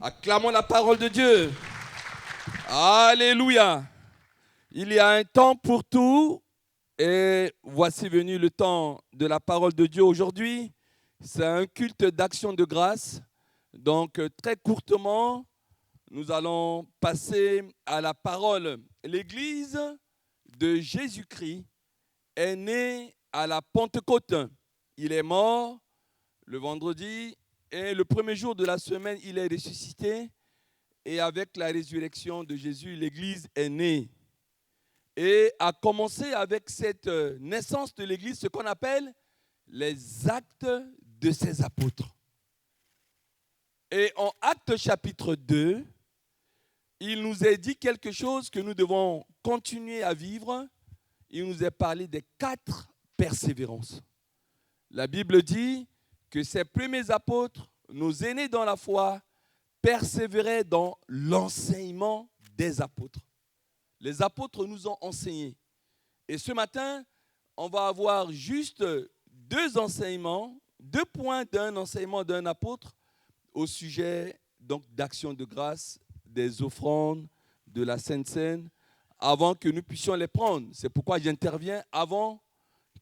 Acclamons la parole de Dieu. Alléluia. Il y a un temps pour tout et voici venu le temps de la parole de Dieu aujourd'hui. C'est un culte d'action de grâce. Donc très courtement, nous allons passer à la parole. L'Église de Jésus-Christ est née à la Pentecôte. Il est mort le vendredi et le premier jour de la semaine, il est ressuscité. Et avec la résurrection de Jésus, l'Église est née. Et a commencé avec cette naissance de l'Église, ce qu'on appelle les actes de ses apôtres. Et en Actes chapitre 2, il nous est dit quelque chose que nous devons continuer à vivre. Il nous est parlé des 4 persévérances. La Bible dit que ces premiers apôtres, nos aînés dans la foi, persévéraient dans l'enseignement des apôtres. Les apôtres nous ont enseigné. Et ce matin, on va avoir juste 2 enseignements, 2 points d'un enseignement d'un apôtre au sujet donc d'action de grâce, des offrandes, de la Sainte Seine, avant que nous puissions les prendre. C'est pourquoi j'interviens avant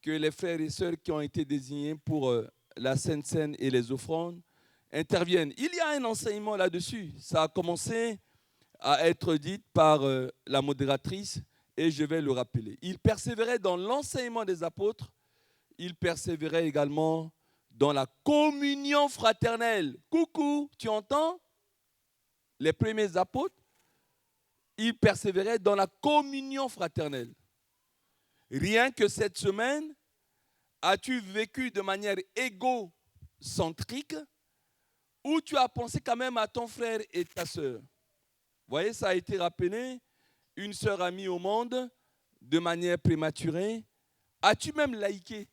que les frères et sœurs qui ont été désignés pour la Sainte Seine et les offrandes interviennent. Il y a un enseignement là-dessus. Ça a commencé à être dit par la modératrice et je vais le rappeler. Il persévérait dans l'enseignement des apôtres. Il persévérait également dans la communion fraternelle. Coucou, tu entends? Les premiers apôtres, ils persévéraient dans la communion fraternelle. Rien que cette semaine, as-tu vécu de manière égocentrique ou tu as pensé quand même à ton frère et ta sœur? Vous voyez, ça a été rappelé, une sœur a mis au monde de manière prématurée. As-tu même liké?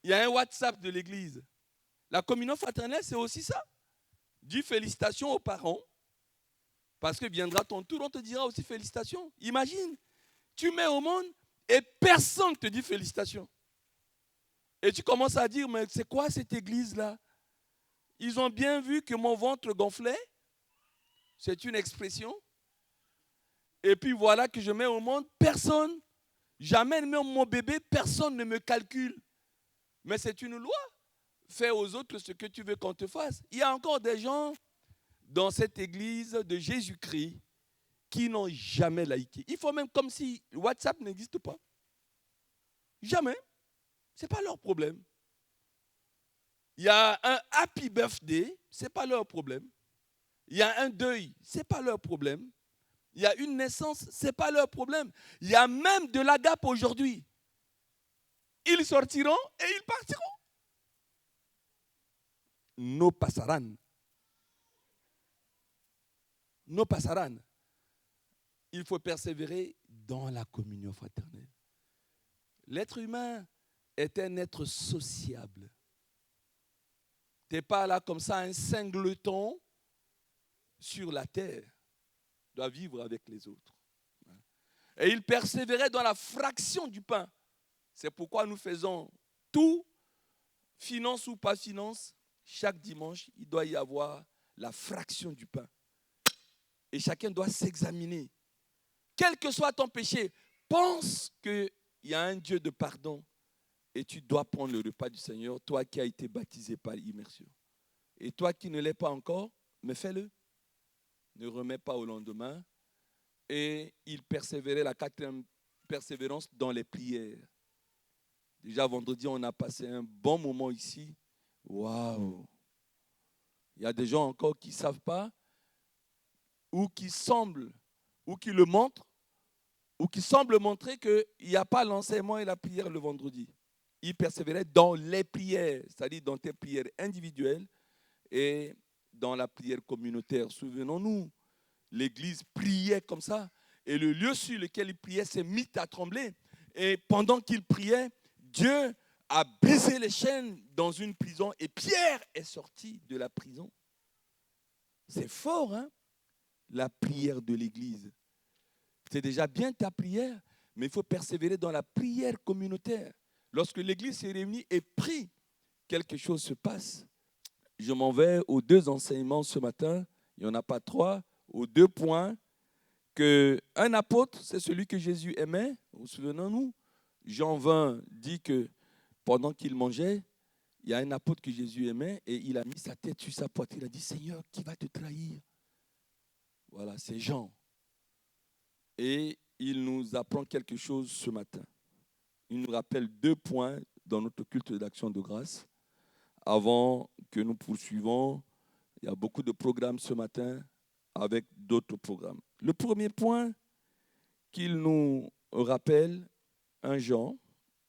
Il y a un WhatsApp de l'église. La communion fraternelle, c'est aussi ça. Dis félicitations aux parents, parce que viendra ton tour, on te dira aussi félicitations. Imagine, tu mets au monde et personne ne te dit félicitations. Et tu commences à dire, mais c'est quoi cette église-là? Ils ont bien vu que mon ventre gonflait. C'est une expression. Et puis voilà que je mets au monde, personne, j'amène même mon bébé, personne ne me calcule. Mais c'est une loi. Fais aux autres ce que tu veux qu'on te fasse. Il y a encore des gens dans cette église de Jésus-Christ qui n'ont jamais liké. Il faut même comme si WhatsApp n'existe pas. Jamais. Ce n'est pas leur problème. Il y a un happy birthday, ce n'est pas leur problème. Il y a un deuil, ce n'est pas leur problème. Il y a une naissance, ce n'est pas leur problème. Il y a même de l'agape aujourd'hui. Ils sortiront et ils partiront. No pasarán. No pasarán. Il faut persévérer dans la communion fraternelle. L'être humain est un être sociable. Tu n'es pas là comme ça, un singleton sur la terre. Tu dois vivre avec les autres. Et il persévérait dans la fraction du pain. C'est pourquoi nous faisons tout, finance ou pas finance, chaque dimanche, il doit y avoir la fraction du pain. Et chacun doit s'examiner. Quel que soit ton péché, pense qu'il y a un Dieu de pardon et tu dois prendre le repas du Seigneur, toi qui as été baptisé par immersion. Et toi qui ne l'es pas encore, mais fais-le. Ne remets pas au lendemain. Et il persévérait, la 4e persévérance, dans les prières. Déjà vendredi, on a passé un bon moment ici. Waouh! Il y a des gens encore qui ne savent pas, ou qui semblent, ou qui le montrent, ou qui semblent montrer qu'il n'y a pas l'enseignement et la prière le vendredi. Il persévérait dans les prières, c'est-à-dire dans tes prières individuelles et dans la prière communautaire. Souvenons-nous, l'Église priait comme ça, et le lieu sur lequel il priait s'est mis à trembler. Et pendant qu'il priait, Dieu a brisé les chaînes dans une prison et Pierre est sorti de la prison. C'est fort, hein? La prière de l'Église. C'est déjà bien ta prière, mais il faut persévérer dans la prière communautaire. Lorsque l'Église s'est réunie et prie, quelque chose se passe. je m'en vais aux 2 enseignements ce matin. Il n'y en a pas 3, aux 2 points. Un apôtre, c'est celui que Jésus aimait. Souvenons-nous, Jean 20 dit que pendant qu'il mangeait, il y a un apôtre que Jésus aimait et il a mis sa tête sur sa poitrine. Il a dit, Seigneur, qui va te trahir? Voilà, c'est Jean. Et il nous apprend quelque chose ce matin. Il nous rappelle 2 points dans notre culte d'action de grâce. Avant que nous poursuivons, il y a beaucoup de programmes ce matin avec d'autres programmes. Le premier point qu'il nous rappelle, 1 Jean,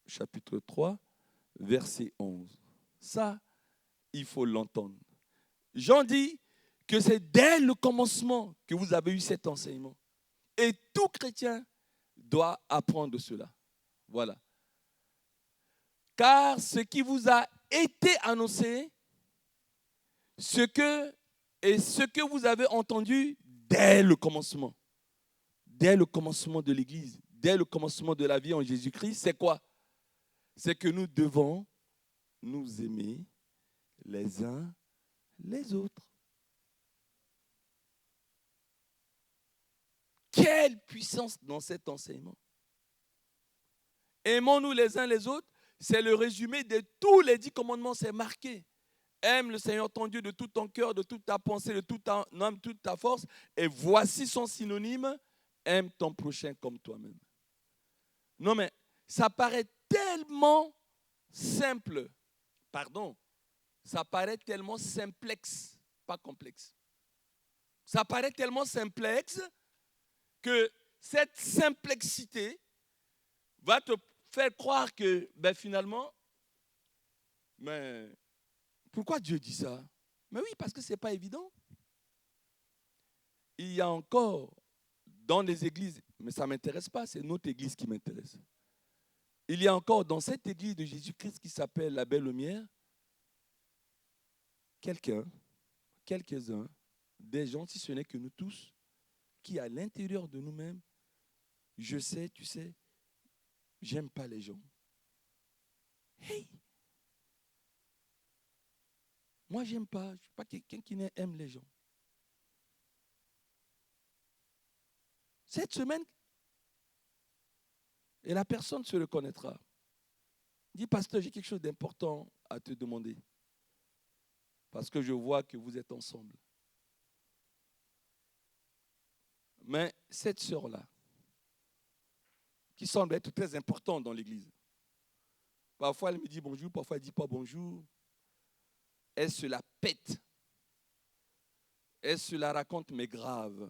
chapitre 3, verset 11. Ça, il faut l'entendre. Jean dit que c'est dès le commencement que vous avez eu cet enseignement. Et tout chrétien doit apprendre cela. Voilà. Car ce qui vous a été annoncé, ce que vous avez entendu dès le commencement de l'Église, dès le commencement de la vie en Jésus-Christ, c'est quoi? C'est que nous devons nous aimer les uns les autres. Quelle puissance dans cet enseignement! Aimons-nous les uns les autres, c'est le résumé de tous les 10 commandements, c'est marqué. Aime le Seigneur ton Dieu de tout ton cœur, de toute ta pensée, de toute ta âme, de toute ta force. Et voici son synonyme, aime ton prochain comme toi-même. Non mais, ça paraît tellement simple. Ça paraît tellement simplexe, pas complexe. Ça paraît tellement simplexe que cette simplexité va te faire croire que finalement, mais pourquoi Dieu dit ça? Mais oui, parce que ce n'est pas évident. Il y a encore dans les églises, mais ça ne m'intéresse pas, c'est notre église qui m'intéresse. Il y a encore dans cette église de Jésus-Christ qui s'appelle la Belle Lumière, quelques-uns, des gens, si ce n'est que nous tous, qui à l'intérieur de nous-mêmes, je sais, tu sais, j'aime pas les gens. Hey! Moi, j'aime pas. Je ne suis pas quelqu'un qui aime les gens. Cette semaine, et la personne se reconnaîtra. Dis, pasteur, j'ai quelque chose d'important à te demander. Parce que je vois que vous êtes ensemble. Mais cette sœur-là, qui semble être très importante dans l'église, parfois elle me dit bonjour, parfois elle ne dit pas bonjour. Elle se la pète. Elle se la raconte, mais grave.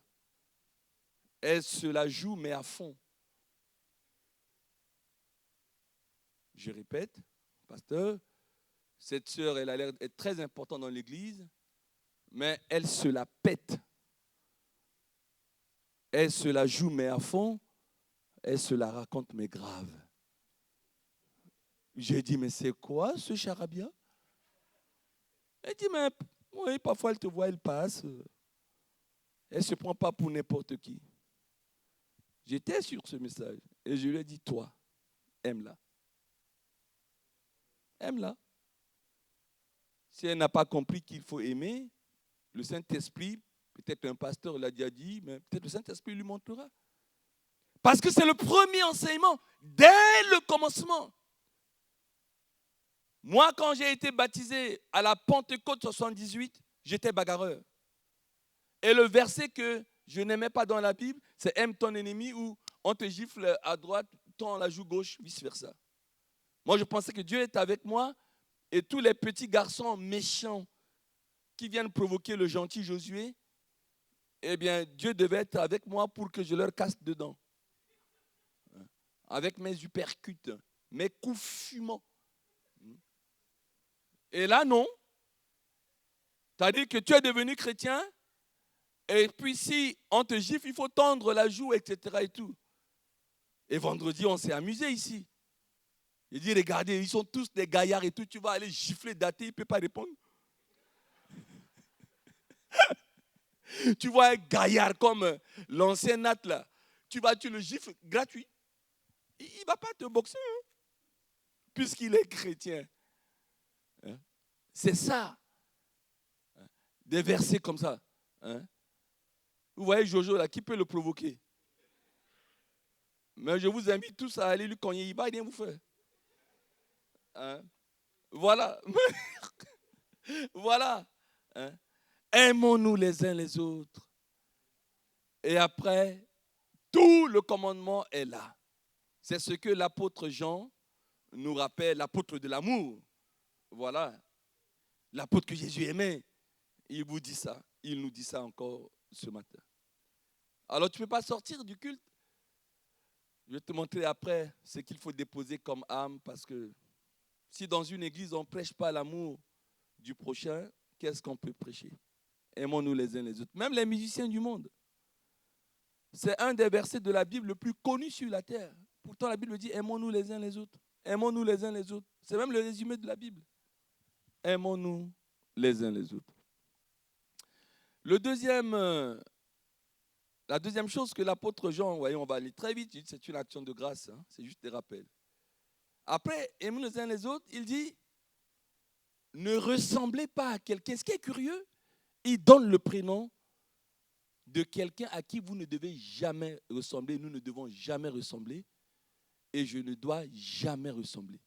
Elle se la joue, mais à fond. Je répète, pasteur, cette sœur, elle a l'air d'être très importante dans l'église, mais elle se la pète. Elle se la joue, mais à fond. Elle se la raconte, mais grave. J'ai dit, mais c'est quoi ce charabia? Elle dit, mais oui, parfois elle te voit, elle passe. Elle ne se prend pas pour n'importe qui. J'étais sur ce message et je lui ai dit, toi, aime-la. Aime-la. Si elle n'a pas compris qu'il faut aimer, le Saint-Esprit, peut-être un pasteur l'a déjà dit, mais peut-être le Saint-Esprit lui montrera. Parce que c'est le premier enseignement, dès le commencement. Moi, quand j'ai été baptisé à la Pentecôte 78, j'étais bagarreur. Et le verset que je n'aimais pas dans la Bible, c'est « aime ton ennemi » ou « on te gifle à droite, tends la joue gauche », vice-versa. Moi, je pensais que Dieu était avec moi et tous les petits garçons méchants qui viennent provoquer le gentil Josué, eh bien, Dieu devait être avec moi pour que je leur casse dedans. Avec mes uppercuts, mes coups fumants. Et là, non. C'est-à-dire que tu es devenu chrétien, et puis si on te gifle, il faut tendre la joue, etc. et tout. Et vendredi, on s'est amusé ici. Il dit, regardez, ils sont tous des gaillards et tout, tu vas aller gifler Daté, il ne peut pas répondre. Tu vois un gaillard comme l'ancien Nat là, tu le gifles gratuit. Il ne va pas te boxer, hein, puisqu'il est chrétien. Hein? C'est ça. Des versets comme ça. Hein? Vous voyez Jojo là, qui peut le provoquer? Mais je vous invite tous à aller lui cogner, il va rien vous faire. Hein? Voilà. Voilà. Hein? Aimons-nous les uns les autres. Et après, tout le commandement est là. C'est ce que l'apôtre Jean nous rappelle, l'apôtre de l'amour. Voilà. L'apôtre que Jésus aimait. Il vous dit ça. Il nous dit ça encore ce matin. Alors tu ne peux pas sortir du culte. Je vais te montrer après ce qu'il faut déposer comme âme, parce que si dans une église on ne prêche pas l'amour du prochain, qu'est-ce qu'on peut prêcher? Aimons-nous les uns les autres. Même les musiciens du monde. C'est un des versets de la Bible le plus connu sur la terre. Pourtant la Bible dit aimons-nous les uns les autres. Aimons-nous les uns les autres. C'est même le résumé de la Bible. Aimons-nous les uns les autres. La deuxième chose que l'apôtre Jean, voyez, on va aller très vite, c'est une action de grâce, hein, c'est juste des rappels. Après, aimons les uns les autres, il dit, ne ressemblez pas à quelqu'un. Ce qui est curieux, il donne le prénom de quelqu'un à qui vous ne devez jamais ressembler, nous ne devons jamais ressembler, et je ne dois jamais ressembler.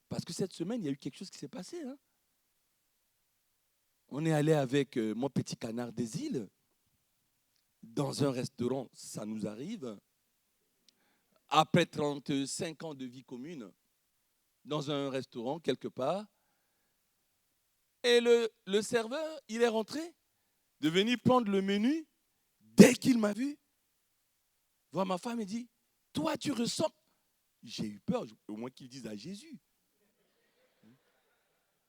Parce que cette semaine, il y a eu quelque chose qui s'est passé. Hein. On est allé avec mon petit canard des îles, dans un restaurant, ça nous arrive, après 35 ans de vie commune, dans un restaurant quelque part, et le serveur, il est rentré, de venir prendre le menu, dès qu'il m'a vu, voir ma femme et dit, toi tu ressembles. J'ai eu peur, au moins qu'il dise à Jésus.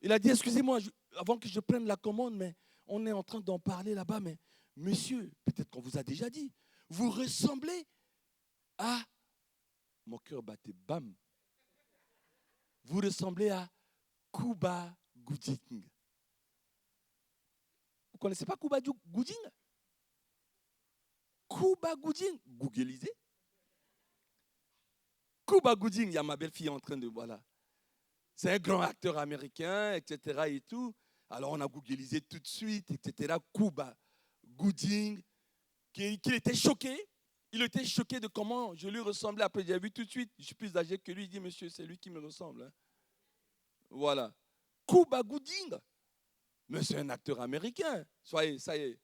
Il a dit, excusez-moi, avant que je prenne la commande, mais on est en train d'en parler là-bas, mais monsieur, peut-être qu'on vous a déjà dit, vous ressemblez à... Mon cœur battait, bam. Vous ressemblez à Cuba Gooding. Vous ne connaissez pas Cuba Gooding? Cuba Gooding, googlisez. Cuba Gooding, il y a ma belle-fille en train de... Voilà. C'est un grand acteur américain, etc. et tout. Alors on a googlisé tout de suite, etc. Cuba Gooding, qui était choqué. Il était choqué de comment je lui ressemblais. Après, j'ai vu tout de suite, je suis plus âgé que lui. Il dit, monsieur, c'est lui qui me ressemble. Hein. Voilà. Cuba Gooding. Mais c'est un acteur américain. Soyez, ça y est.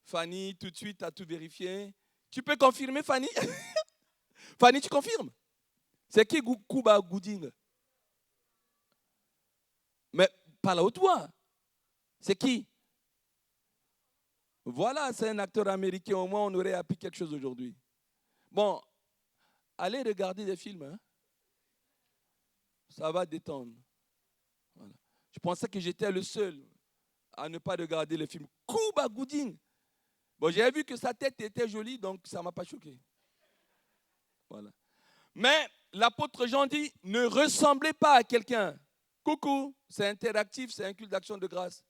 Fanny, tout de suite, a tout vérifié. Tu peux confirmer, Fanny? Fanny, tu confirmes? C'est qui Cuba Gooding? Mais par la haute voix. C'est qui? Voilà, c'est un acteur américain. Au moins, on aurait appris quelque chose aujourd'hui. Bon, allez regarder des films. Hein? Ça va détendre. Voilà. Je pensais que j'étais le seul à ne pas regarder le film. Cuba Gooding. Bon, j'ai vu que sa tête était jolie, donc ça ne m'a pas choqué. Voilà. Mais l'apôtre Jean dit, ne ressemblez pas à quelqu'un. Coucou, c'est interactif, c'est un culte d'action de grâce.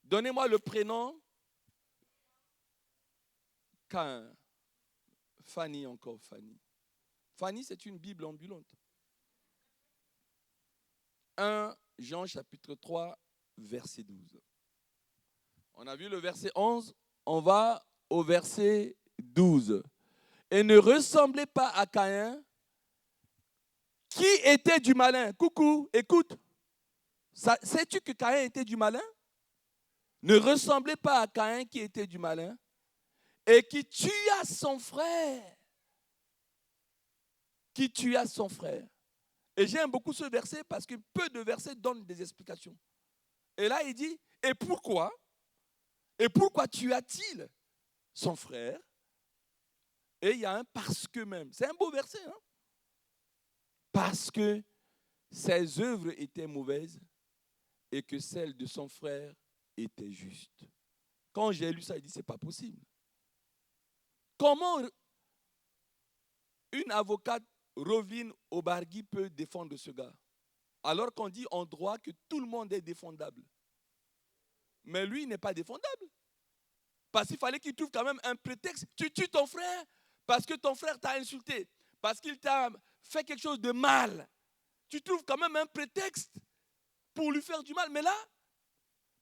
Donnez-moi le prénom. Cain. Fanny encore, Fanny. Fanny, c'est une Bible ambulante. 1 Jean chapitre 3, verset 12. On a vu le verset 11, on va au verset 12. Et ne ressemblez pas à Caïn, qui était du malin. Coucou, écoute. Sais-tu que Caïn était du malin? Ne ressemblez pas à Caïn qui était du malin et qui tua son frère. Qui tua son frère. Et j'aime beaucoup ce verset parce que peu de versets donnent des explications. Et là, il dit, et pourquoi? Et pourquoi tua-t-il son frère? Et il y a un parce que même. C'est un beau verset, hein? Parce que ses œuvres étaient mauvaises et que celles de son frère étaient justes. Quand j'ai lu ça, il dit, c'est pas possible. Comment une avocate Rovine Obargui peut défendre ce gars? Alors qu'on dit en droit que tout le monde est défendable. Mais lui, il n'est pas défendable. Parce qu'il fallait qu'il trouve quand même un prétexte. Tu tues ton frère parce que ton frère t'a insulté. Parce qu'il t'a fait quelque chose de mal. Tu trouves quand même un prétexte pour lui faire du mal. Mais là,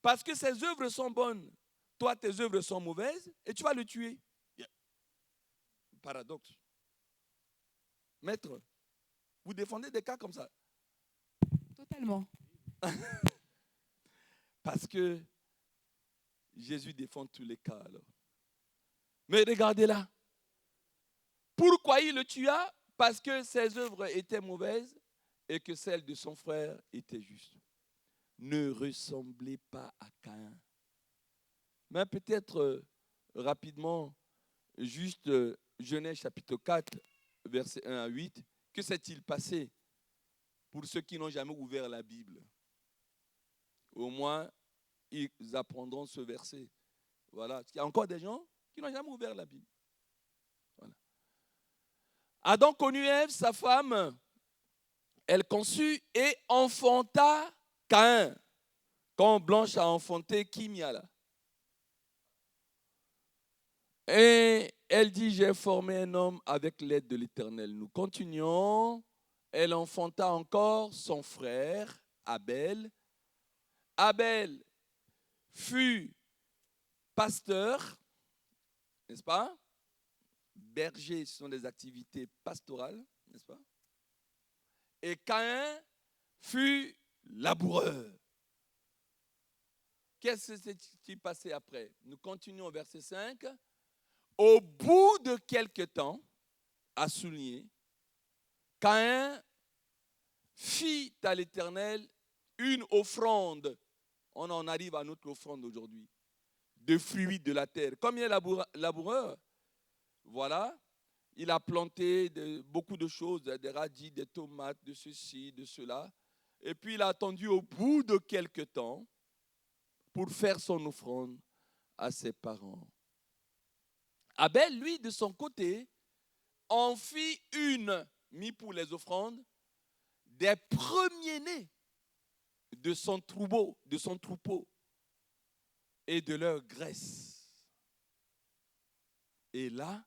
parce que ses œuvres sont bonnes, toi, tes œuvres sont mauvaises, et tu vas le tuer. Paradoxe. Maître, vous défendez des cas comme ça? Totalement. Parce que Jésus défend tous les cas alors. Mais regardez là. Pourquoi il le tua? Parce que ses œuvres étaient mauvaises et que celles de son frère étaient justes. Ne ressemblez pas à Caïn. Mais peut-être rapidement, juste Genèse chapitre 4, versets 1 à 8. Que s'est-il passé pour ceux qui n'ont jamais ouvert la Bible? Au moins, ils apprendront ce verset. Voilà. Il y a encore des gens qui n'ont jamais ouvert la Bible. Voilà. Adam connut Ève, sa femme. Elle conçut et enfanta Caïn. Quand Blanche a enfanté Kimiala. Et elle dit, j'ai formé un homme avec l'aide de l'Éternel. Nous continuons. Elle enfanta encore son frère, Abel. Abel fut pasteur, n'est-ce pas? Berger, ce sont des activités pastorales, n'est-ce pas? Et Caïn fut laboureur. Qu'est-ce qui s'est passé après? Nous continuons au verset 5. Au bout de quelque temps, à souligner, Caïn fit à l'Éternel une offrande. On en arrive à notre offrande aujourd'hui. De fruits de la terre. Comme il est laboureur, voilà, il a planté beaucoup de choses, des radis, des tomates, de ceci, de cela. Et puis il a attendu au bout de quelque temps pour faire son offrande à ses parents. Abel, lui, de son côté, en fit une, mis pour les offrandes, des premiers-nés de son troupeau et de leur graisse. Et là,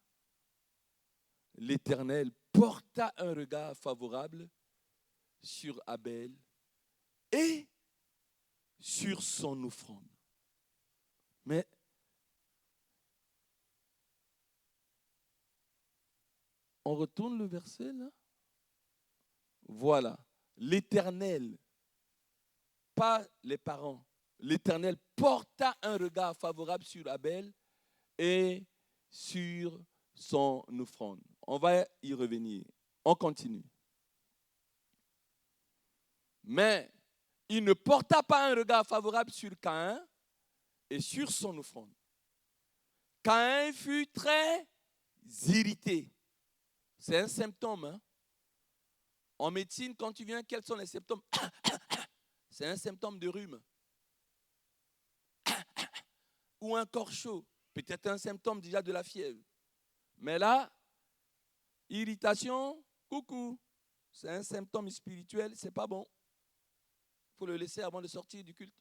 l'Éternel porta un regard favorable sur Abel et sur son offrande. Mais on retourne le verset là. Voilà. L'Éternel, pas les parents, l'Éternel porta un regard favorable sur Abel et sur son offrande. On va y revenir. On continue. Mais il ne porta pas un regard favorable sur Caïn et sur son offrande. Caïn fut très irrité. C'est un symptôme. Hein? En médecine, quand tu viens, quels sont les symptômes? C'est un symptôme de rhume. Ou un corps chaud. Peut-être un symptôme déjà de la fièvre. Mais là, irritation, coucou. C'est un symptôme spirituel, c'est pas bon. Il faut le laisser avant de sortir du culte.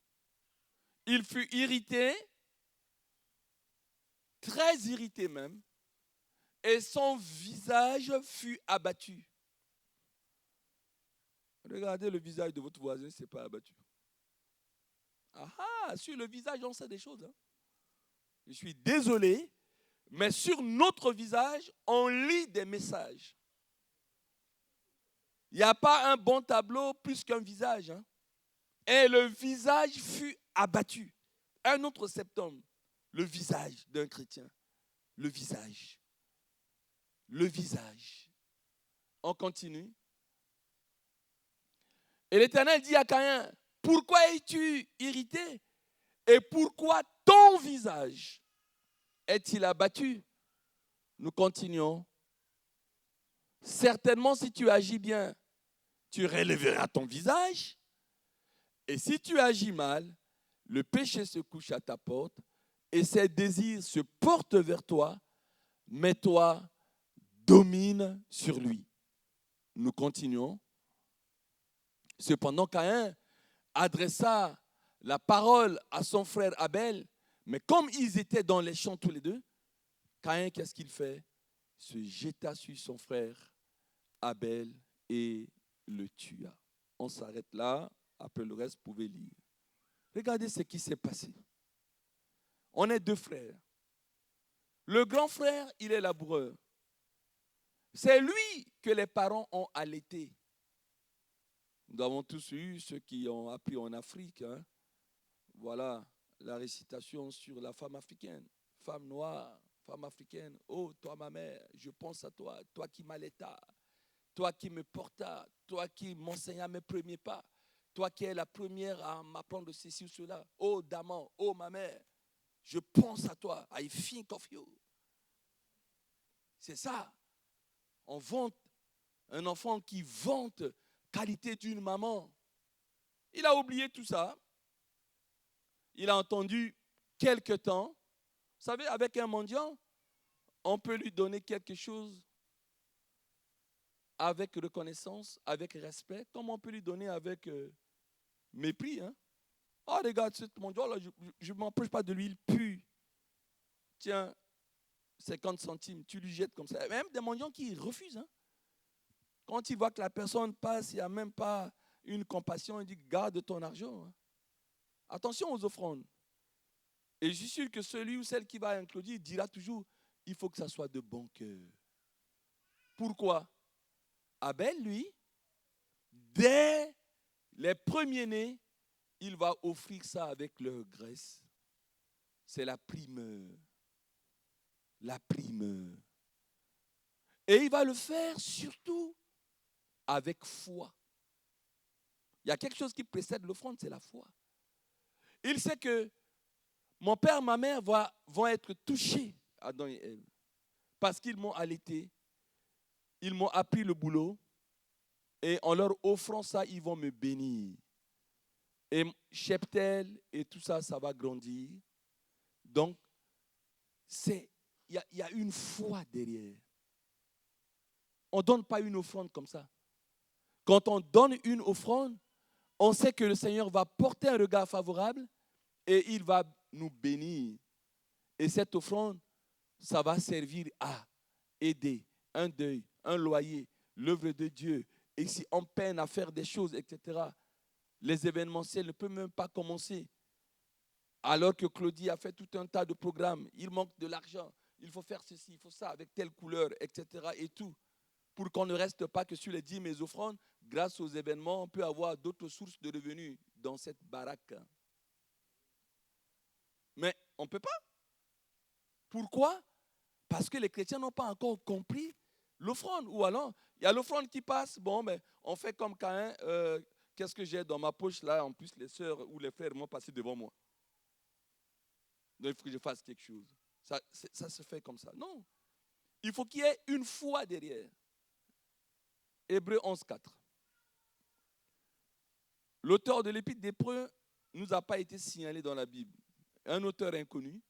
Il fut irrité, très irrité même, et son visage fut abattu. Regardez le visage de votre voisin, ce n'est pas abattu. Ah, sur le visage, on sait des choses. Hein. Je suis désolé, mais sur notre visage, on lit des messages. Il n'y a pas un bon tableau plus qu'un visage. Hein. Et le visage fut abattu. Un autre symptôme, le visage d'un chrétien. Le visage. Le visage. On continue. Et l'Éternel dit à Caïn, pourquoi es-tu irrité? Et pourquoi ton visage est-il abattu? Nous continuons. Certainement, si tu agis bien, tu relèveras ton visage. Et si tu agis mal, le péché se couche à ta porte et ses désirs se portent vers toi, mais toi, domine sur lui. Nous continuons. Cependant, Caïn adressa la parole à son frère Abel, mais comme ils étaient dans les champs tous les deux, Caïn, qu'est-ce qu'il fait? Se jeta sur son frère Abel et le tua. On s'arrête là, après le reste, vous pouvez lire. Regardez ce qui s'est passé. On est deux frères. Le grand frère, il est laboureur. C'est lui que les parents ont allaité. Nous avons tous eu ceux qui ont appris en Afrique. Hein. Voilà la récitation sur la femme africaine. Femme noire, femme africaine. Oh, toi ma mère, je pense à toi. Toi qui m'allaita. Toi qui me porta. Toi qui m'enseigna mes premiers pas. Toi qui es la première à m'apprendre ceci ou cela. Oh, Daman, oh ma mère, je pense à toi. I think of you. C'est ça. On vante un enfant qui vante qualité d'une maman. Il a oublié tout ça. Il a entendu quelque temps. Vous savez, avec un mendiant, on peut lui donner quelque chose avec reconnaissance, avec respect, comme on peut lui donner avec mépris. Hein? Oh, regarde, ce mendiant-là, je ne m'empêche pas de lui, il pue. Tiens, 50 centimes, tu lui jettes comme ça. Même des mendiants qui refusent. Hein? Quand il voit que la personne passe, il n'y a même pas une compassion, il dit garde ton argent. Hein. Attention aux offrandes. Et je suis sûr que celui ou celle qui va inclure dira toujours il faut que ça soit de bon cœur. Pourquoi? Abel, lui, dès les premiers-nés, il va offrir ça avec leur graisse. C'est la primeur. La primeur. Et il va le faire surtout avec foi. Il y a quelque chose qui précède l'offrande, c'est la foi. Il sait que mon père, ma mère vont être touchés, Adam et Ève, parce qu'ils m'ont allaité, ils m'ont appris le boulot, et en leur offrant ça, ils vont me bénir. Et cheptel et tout ça, ça va grandir. Donc, il y a une foi derrière. On ne donne pas une offrande comme ça. Quand on donne une offrande, on sait que le Seigneur va porter un regard favorable et il va nous bénir. Et cette offrande, ça va servir à aider un deuil, un loyer, l'œuvre de Dieu. Et si on peine à faire des choses, etc., les événementiels ne peuvent même pas commencer. Alors que Claudie a fait tout un tas de programmes, il manque de l'argent, il faut faire ceci, il faut ça, avec telle couleur, etc. et tout. Pour qu'on ne reste pas que sur les dîmes et offrandes, grâce aux événements, on peut avoir d'autres sources de revenus dans cette baraque. Mais on ne peut pas. Pourquoi? Parce que les chrétiens n'ont pas encore compris l'offrande. Ou alors, il y a l'offrande qui passe, bon, mais on fait comme Caïn, qu'est-ce que j'ai dans ma poche là? En plus, les sœurs ou les frères m'ont passé devant moi. Donc, il faut que je fasse quelque chose. Ça se fait comme ça. Non. Il faut qu'il y ait une foi derrière. Hébreux 11.4. L'auteur de l'épître d'Hébreux ne nous a pas été signalé dans la Bible. Un auteur inconnu.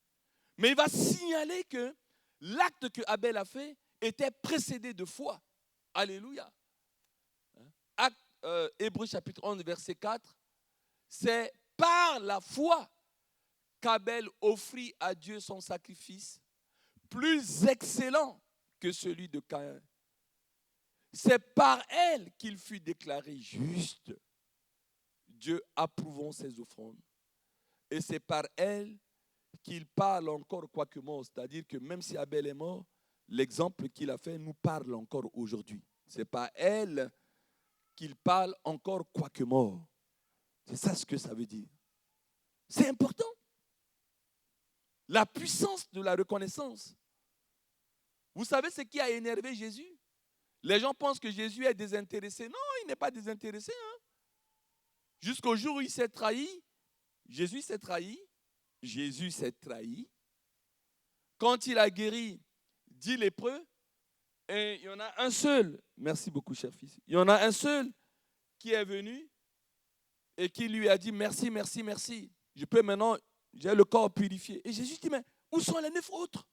Mais il va signaler que l'acte que Abel a fait était précédé de foi. Alléluia. Hébreux chapitre 11, verset 4. C'est par la foi qu'Abel offrit à Dieu son sacrifice plus excellent que celui de Caïn. C'est par elle qu'il fut déclaré juste, Dieu approuvant ses offrandes. Et c'est par elle qu'il parle encore quoique mort. C'est-à-dire que même si Abel est mort, l'exemple qu'il a fait nous parle encore aujourd'hui. C'est par elle qu'il parle encore quoique mort. C'est ça ce que ça veut dire. C'est important. La puissance de la reconnaissance. Vous savez ce qui a énervé Jésus? Les gens pensent que Jésus est désintéressé. Non, il n'est pas désintéressé. Hein? Jusqu'au jour où il s'est trahi, Jésus s'est trahi. Jésus s'est trahi. Quand il a guéri 10 lépreux, et il y en a un seul, merci beaucoup cher fils, il y en a un seul qui est venu et qui lui a dit merci, merci, merci. Je peux maintenant, j'ai le corps purifié. Et Jésus dit, mais où sont les 9 autres?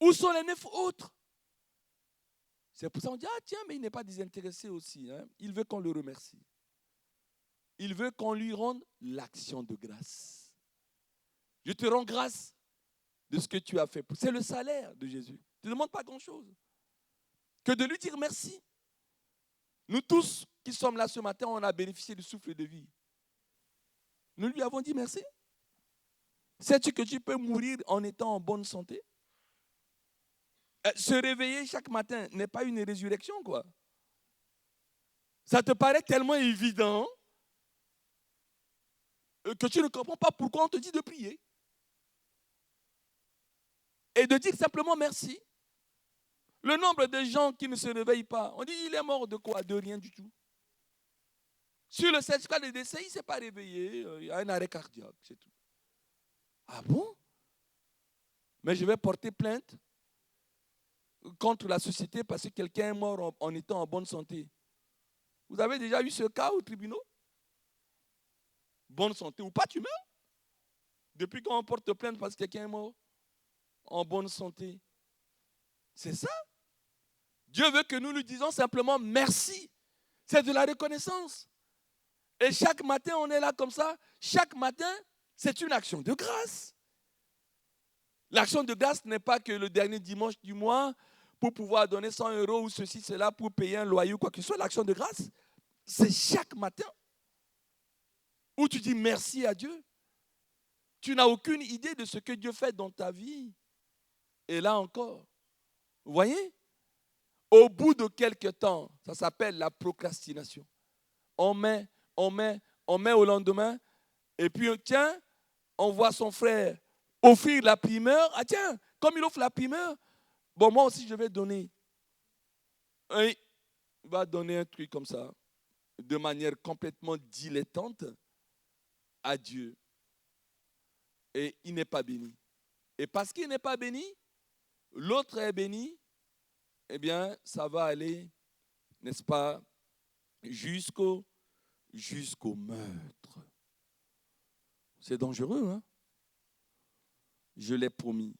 Où sont les 9 autres? C'est pour ça qu'on dit, ah tiens, mais il n'est pas désintéressé aussi. Hein? Il veut qu'on le remercie. Il veut qu'on lui rende l'action de grâce. Je te rends grâce de ce que tu as fait. C'est le salaire de Jésus. Tu ne demandes pas grand-chose. Que de lui dire merci. Nous tous qui sommes là ce matin, on a bénéficié du souffle de vie. Nous lui avons dit merci. Sais-tu que tu peux mourir en étant en bonne santé? Se réveiller chaque matin n'est pas une résurrection, quoi. Ça te paraît tellement évident que tu ne comprends pas pourquoi on te dit de prier. Et de dire simplement merci. Le nombre de gens qui ne se réveillent pas, on dit il est mort de quoi? De rien du tout. Sur le certificat de décès, il ne s'est pas réveillé, il y a un arrêt cardiaque, c'est tout. Ah bon? Mais je vais porter plainte contre la société parce que quelqu'un est mort en étant en bonne santé. Vous avez déjà eu ce cas au tribunal? Bonne santé ou pas, tu meurs. Depuis quand on porte plainte parce que quelqu'un est mort en bonne santé? C'est ça. Dieu veut que nous lui disions simplement merci. C'est de la reconnaissance. Et chaque matin, on est là comme ça. Chaque matin, c'est une action de grâce. L'action de grâce n'est pas que le dernier dimanche du mois pour pouvoir donner 100 € ou ceci, cela pour payer un loyer ou quoi que ce soit. L'action de grâce, c'est chaque matin où tu dis merci à Dieu. Tu n'as aucune idée de ce que Dieu fait dans ta vie. Et là encore, vous voyez, au bout de quelques temps, ça s'appelle la procrastination. On met au lendemain, et puis tiens, on voit son frère offrir la primeur. Ah tiens, comme il offre la primeur, bon moi aussi je vais donner. Et il va donner un truc comme ça, de manière complètement dilettante à Dieu. Et il n'est pas béni. Et parce qu'il n'est pas béni, l'autre est béni, eh bien ça va aller, n'est-ce pas, jusqu'au meurtre. C'est dangereux, hein? Je l'ai promis.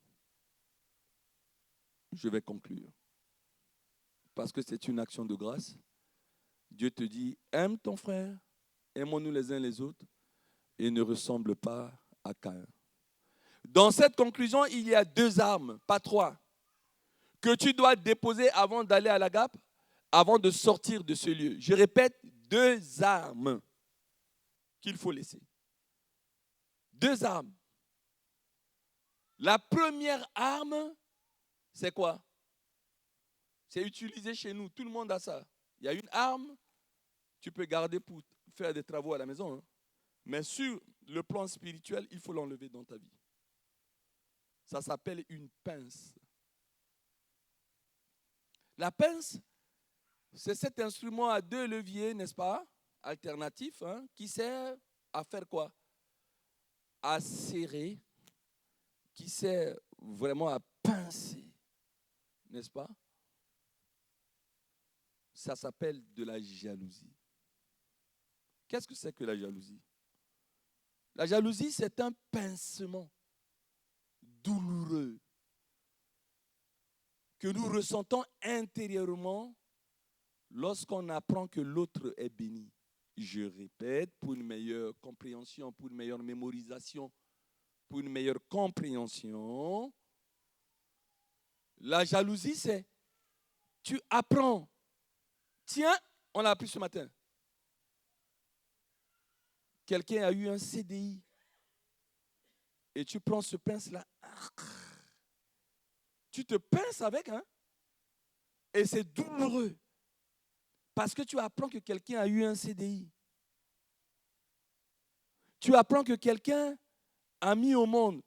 Je vais conclure. Parce que c'est une action de grâce. Dieu te dit, aime ton frère, aimons-nous les uns les autres, et ne ressemble pas à Caïn. Dans cette conclusion, il y a 2 armes, pas 3, que tu dois déposer avant d'aller à la Gap, avant de sortir de ce lieu. Je répète, 2 armes qu'il faut laisser. 2 armes. La première arme, c'est quoi? C'est utilisé chez nous. Tout le monde a ça. Il y a une arme, tu peux garder pour faire des travaux à la maison. Hein. Mais sur le plan spirituel, il faut l'enlever dans ta vie. Ça s'appelle une pince. La pince, c'est cet instrument à 2 leviers, n'est-ce pas, alternatif, hein, qui sert à faire quoi? À serrer, qui sert vraiment à pincer, n'est-ce pas? Ça s'appelle de la jalousie. Qu'est-ce que c'est que la jalousie? La jalousie, c'est un pincement douloureux que nous ressentons intérieurement lorsqu'on apprend que l'autre est béni. Je répète, pour une meilleure compréhension, pour une meilleure mémorisation, pour une meilleure compréhension, la jalousie, c'est tu apprends. Tiens, on l'a appris ce matin. Quelqu'un a eu un CDI et tu prends ce pince-là. Tu te pinces avec, hein? Et c'est douloureux. Parce que tu apprends que quelqu'un a eu un CDI. Tu apprends que quelqu'un a mis au monde.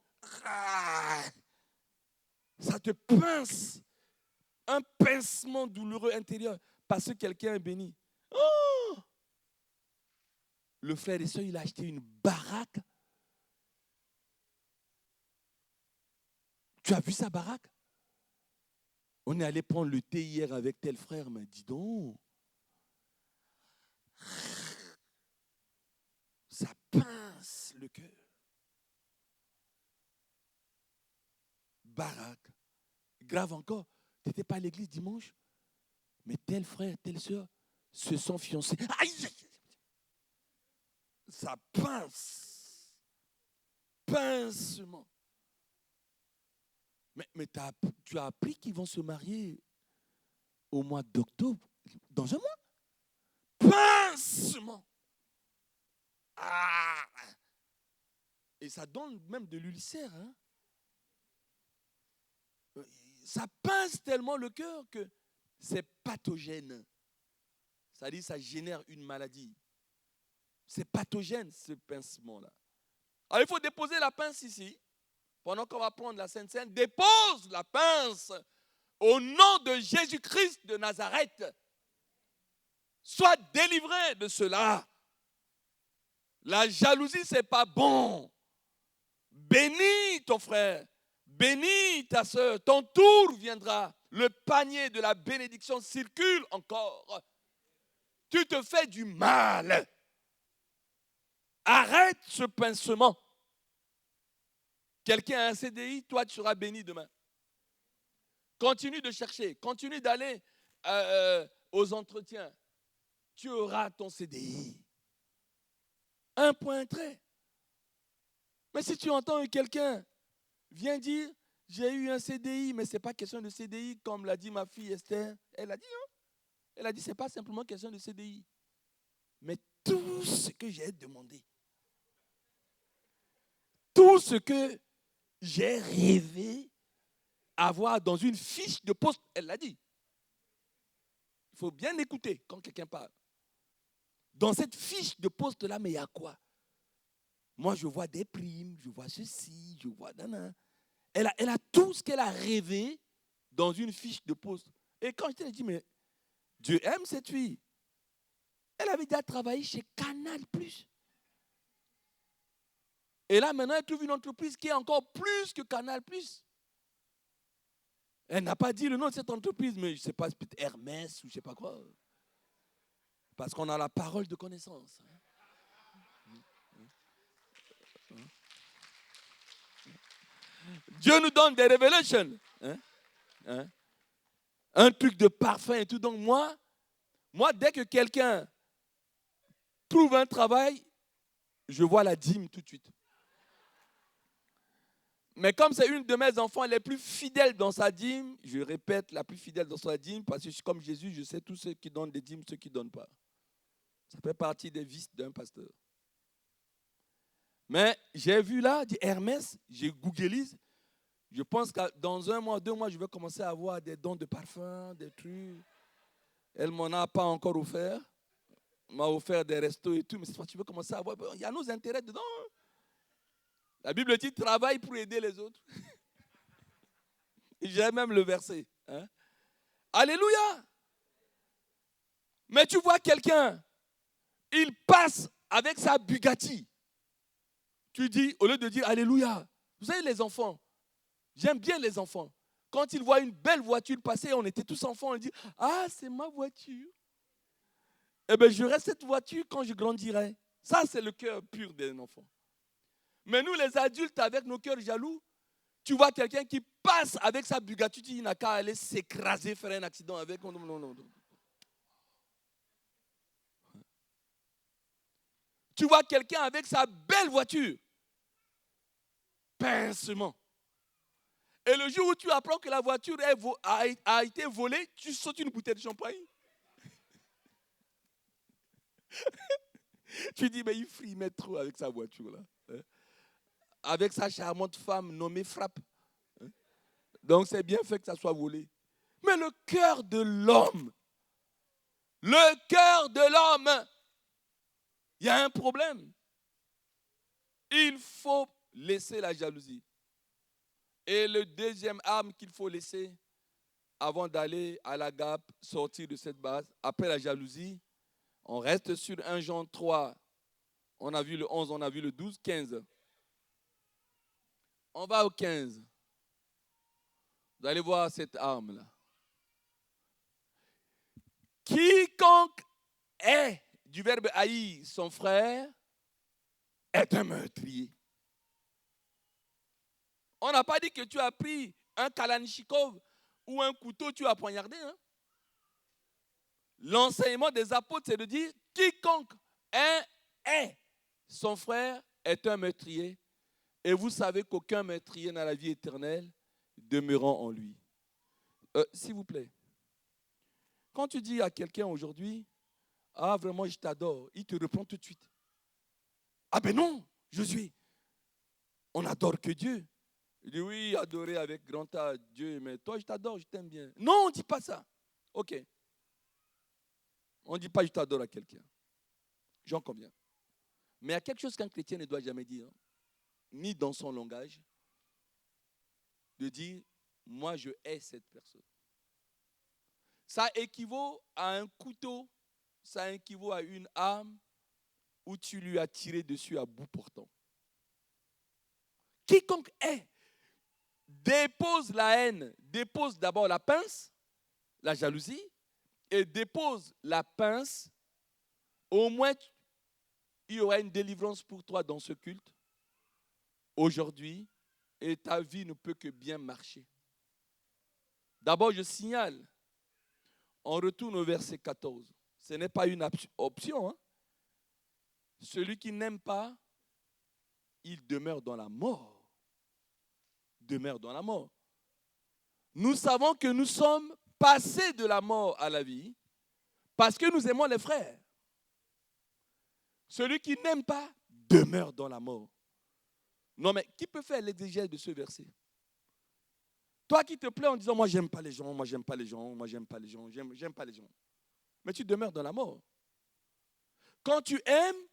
Ça te pince. Un pincement douloureux intérieur. Parce que quelqu'un est béni. Oh! Le frère et soeur, il a acheté une baraque. Tu as vu sa baraque? On est allé prendre le thé hier avec tel frère, mais dis donc. Ça pince le cœur. Baraque. Grave encore, tu n'étais pas à l'église dimanche, mais tel frère, telle soeur se sont fiancés. Aïe! Ça pince. Pincement. Mais tu as appris qu'ils vont se marier au mois d'octobre, dans un mois. Pincement. Ah! Et ça donne même de l'ulcère. Hein. Ça pince tellement le cœur que c'est pathogène. C'est-à-dire ça génère une maladie. C'est pathogène ce pincement-là. Alors il faut déposer la pince ici. Pendant qu'on va prendre la Sainte Seine, dépose la pince au nom de Jésus-Christ de Nazareth. Sois délivré de cela. La jalousie, ce n'est pas bon. Bénis ton frère. Bénis ta soeur. Ton tour viendra. Le panier de la bénédiction circule encore. Tu te fais du mal. Arrête ce pincement. Quelqu'un a un CDI, toi tu seras béni demain. Continue de chercher, continue d'aller aux entretiens. Tu auras ton CDI. Un point trait. Mais si tu entends quelqu'un vient dire, j'ai eu un CDI, mais ce n'est pas question de CDI, comme l'a dit ma fille Esther. Elle a dit, hein? Elle a dit, ce n'est pas simplement question de CDI. Mais tout ce que j'ai demandé, tout ce que j'ai rêvé avoir dans une fiche de poste, elle l'a dit. Il faut bien écouter quand quelqu'un parle. Dans cette fiche de poste-là, mais il y a quoi? Moi, je vois des primes, je vois ceci, je vois... Elle a tout ce qu'elle a rêvé dans une fiche de poste. Et quand je t'ai dit, mais Dieu aime cette fille. Elle avait déjà travaillé chez Canal+. Et là, maintenant, elle trouve une entreprise qui est encore plus que Canal+. Elle n'a pas dit le nom de cette entreprise, mais je ne sais pas, peut-être Hermès ou je ne sais pas quoi. Parce qu'on a la parole de connaissance. Dieu nous donne des révélations. Un truc de parfum et tout. Donc moi, dès que quelqu'un trouve un travail, je vois la dîme tout de suite. Mais comme c'est une de mes enfants les plus fidèles dans sa dîme, je répète, la plus fidèle dans sa dîme, parce que je suis comme Jésus, je sais tous ceux qui donnent des dîmes, ceux qui ne donnent pas. Ça fait partie des vices d'un pasteur. Mais j'ai vu là, dit Hermès, j'ai googlisé. Je pense que dans 1 mois, 2 mois, je vais commencer à avoir des dons de parfum, des trucs. Elle ne m'en a pas encore offert. Elle m'a offert des restos et tout, mais cette fois, tu veux commencer à avoir. Il y a nos intérêts dedans. Hein. La Bible dit travaille pour aider les autres. J'ai même le verset. Hein? Alléluia. Mais tu vois quelqu'un, il passe avec sa Bugatti. Tu dis, au lieu de dire Alléluia. Vous savez, les enfants, j'aime bien les enfants. Quand ils voient une belle voiture passer, on était tous enfants, on dit, ah, c'est ma voiture. Eh bien, j'aurai cette voiture quand je grandirai. Ça, c'est le cœur pur d'un enfant. Mais nous, les adultes, avec nos cœurs jaloux, tu vois quelqu'un qui passe avec sa Bugatti, tu dis, il n'a qu'à aller s'écraser, faire un accident avec. Non. Tu vois quelqu'un avec sa belle voiture, pincement. Et le jour où tu apprends que la voiture a été volée, tu sautes une bouteille de champagne. Tu dis, mais il met trop avec sa voiture là. Avec sa charmante femme nommée Frappe. Donc c'est bien fait que ça soit volé. Mais le cœur de l'homme, il y a un problème. Il faut laisser la jalousie. Et le deuxième arme qu'il faut laisser avant d'aller à la Gap, sortir de cette base, après la jalousie, on reste sur 1 Jean 3. On a vu le 11, on a vu le 12, 15. On va au 15. Vous allez voir cette arme-là. Quiconque est, du verbe haïr son frère, est un meurtrier. On n'a pas dit que tu as pris un Kalachnikov ou un couteau, tu as poignardé. Hein? L'enseignement des apôtres, c'est de dire quiconque est son frère est un meurtrier. Et vous savez qu'aucun meurtrier n'a la vie éternelle demeurant en lui. S'il vous plaît, quand tu dis à quelqu'un aujourd'hui, ah vraiment je t'adore, il te répond tout de suite. Ah ben non, Josué, On n'adore que Dieu. Il dit oui, adorer avec grand A Dieu, mais toi je t'adore, je t'aime bien. Non, on ne dit pas ça. Ok. On ne dit pas je t'adore à quelqu'un. J'en conviens. Mais il y a quelque chose qu'un chrétien ne doit jamais dire, ni dans son langage, de dire moi je hais cette personne. Ça équivaut à un couteau, ça équivaut à une arme où tu lui as tiré dessus à bout portant. Quiconque hait dépose la haine, dépose d'abord la pince, la jalousie, et dépose la pince, au moins il y aura une délivrance pour toi dans ce culte aujourd'hui et ta vie ne peut que bien marcher. D'abord, je signale, on retourne au verset 14. Ce n'est pas une option. Hein? Celui qui n'aime pas, il demeure dans la mort. Demeure dans la mort. Nous savons que nous sommes passés de la mort à la vie parce que nous aimons les frères. Celui qui n'aime pas demeure dans la mort. Non, mais qui peut faire l'exégèse de ce verset? Toi qui te plais en disant, moi j'aime pas les gens, moi j'aime pas les gens, moi j'aime pas les gens, j'aime pas les gens. Mais tu demeures dans la mort. Quand tu aimes,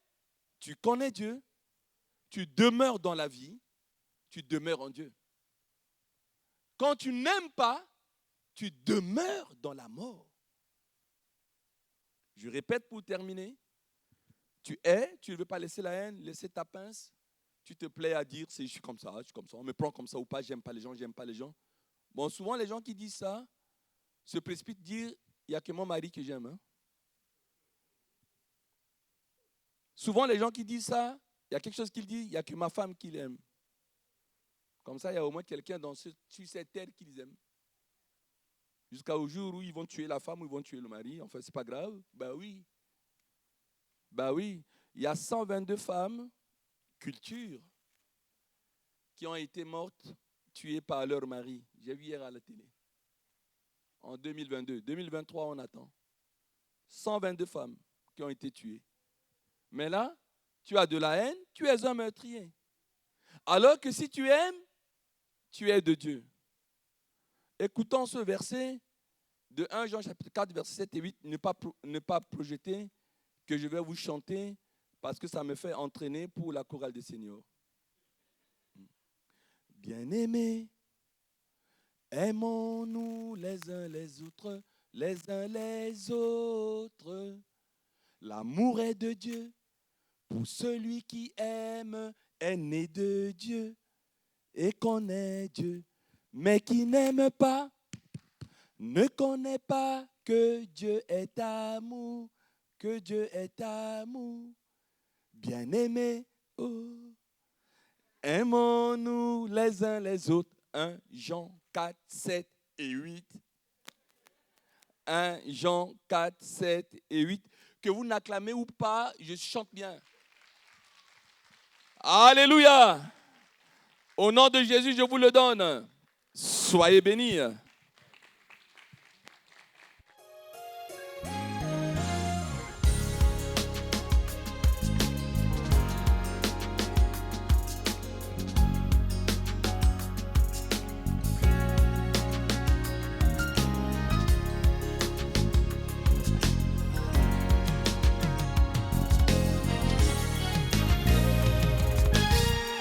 tu connais Dieu, tu demeures dans la vie, tu demeures en Dieu. Quand tu n'aimes pas, tu demeures dans la mort. Je répète pour terminer. Tu hais, tu ne veux pas laisser la haine, laisser ta pince. Tu te plais à dire, je suis comme ça, on me prend comme ça ou pas, j'aime pas les gens, j'aime pas les gens. Bon, souvent les gens qui disent ça se précipitent dire, il n'y a que mon mari que j'aime. Hein? Souvent les gens qui disent ça, il y a quelque chose qu'ils disent, il n'y a que ma femme qui l'aime. Comme ça, il y a au moins quelqu'un sur cette terre qui les aime. Jusqu'au jour où ils vont tuer la femme ou ils vont tuer le mari. Enfin, c'est pas grave. Ben oui. Ben oui. Il y a 122 femmes, culture, qui ont été mortes, tuées par leur mari. J'ai vu hier à la télé. En 2022. 2023, on attend. 122 femmes qui ont été tuées. Mais là, tu as de la haine, tu es un meurtrier. Alors que si tu aimes, tu es de Dieu. Écoutons ce verset de 1 Jean chapitre 4, versets 7 et 8. Ne pas projeter que je vais vous chanter parce que ça me fait entraîner pour la chorale des seniors. Bien-aimés, aimons-nous les uns les autres, les uns les autres. L'amour est de Dieu. Pour celui qui aime est né de Dieu et connaît Dieu. Mais qui n'aime pas ne connaît pas que Dieu est amour, que Dieu est amour. Bien-aimés, oh, aimons-nous les uns les autres. 1 Jean 4, 7 et 8. 1 Jean 4, 7 et 8. Que vous n'acclamez ou pas, je chante bien. Alléluia. Au nom de Jésus, je vous le donne. Soyez bénis.